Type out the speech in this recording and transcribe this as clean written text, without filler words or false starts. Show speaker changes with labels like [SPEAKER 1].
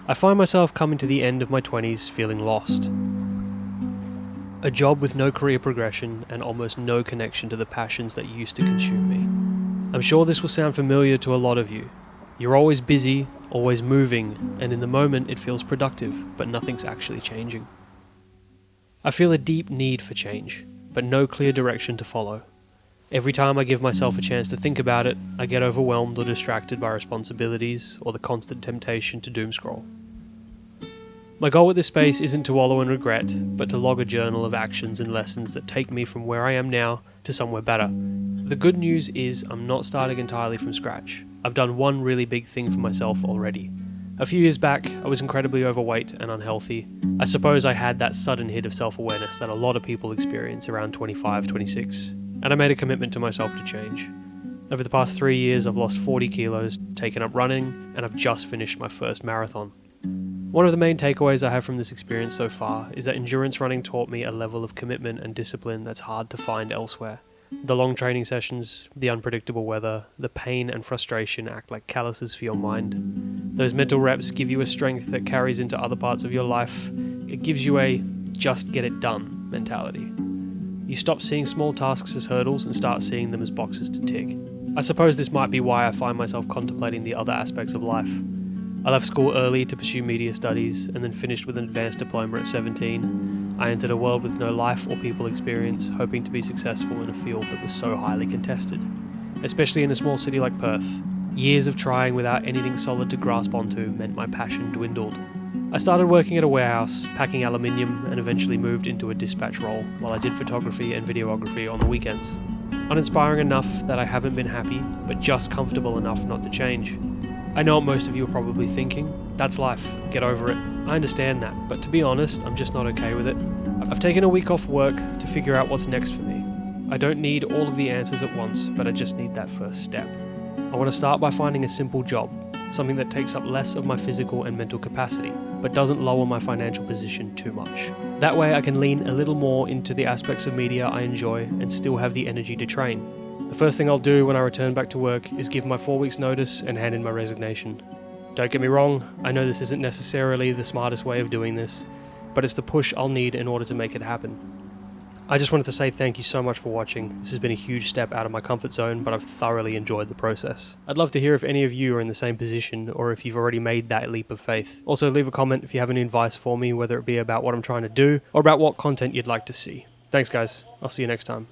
[SPEAKER 1] I find myself coming to the end of my 20s feeling lost. A job with no career progression and almost no connection to the passions that used to consume me. I'm sure this will sound familiar to a lot of you. You're always busy, always moving, and in the moment it feels productive, but nothing's actually changing. I feel a deep need for change, but no clear direction to follow. Every time I give myself a chance to think about it, I get overwhelmed or distracted by responsibilities or the constant temptation to doom scroll. My goal with this space isn't to wallow in regret, but to log a journal of actions and lessons that take me from where I am now to somewhere better. The good news is I'm not starting entirely from scratch. I've done one really big thing for myself already. A few years back, I was incredibly overweight and unhealthy. I suppose I had that sudden hit of self-awareness that a lot of people experience around 25, 26, and I made a commitment to myself to change. Over the past 3 years, I've lost 40 kilos, taken up running, and I've just finished my first marathon. One of the main takeaways I have from this experience so far is that endurance running taught me a level of commitment and discipline that's hard to find elsewhere. The long training sessions, the unpredictable weather, the pain and frustration act like calluses for your mind. Those mental reps give you a strength that carries into other parts of your life. It gives you a just get it done mentality. You stop seeing small tasks as hurdles and start seeing them as boxes to tick. I suppose this might be why I find myself contemplating the other aspects of life. I left school early to pursue media studies and then finished with an advanced diploma at 17. I entered a world with no life or people experience, hoping to be successful in a field that was so highly contested, especially in a small city like Perth. Years of trying without anything solid to grasp onto meant my passion dwindled. I started working at a warehouse, packing aluminium, and eventually moved into a dispatch role while I did photography and videography on the weekends. Uninspiring enough that I haven't been happy, but just comfortable enough not to change. I know what most of you are probably thinking. That's life. Get over it. I understand that, but to be honest, I'm just not okay with it. I've taken a week off work to figure out what's next for me. I don't need all of the answers at once, but I just need that first step. I want to start by finding a simple job, something that takes up less of my physical and mental capacity, but doesn't lower my financial position too much. That way I can lean a little more into the aspects of media I enjoy and still have the energy to train. The first thing I'll do when I return back to work is give my 4 weeks notice and hand in my resignation. Don't get me wrong, I know this isn't necessarily the smartest way of doing this, but it's the push I'll need in order to make it happen. I just wanted to say thank you so much for watching. This has been a huge step out of my comfort zone, but I've thoroughly enjoyed the process. I'd love to hear if any of you are in the same position or if you've already made that leap of faith. Also leave a comment if you have any advice for me, whether it be about what I'm trying to do or about what content you'd like to see. Thanks guys, I'll see you next time.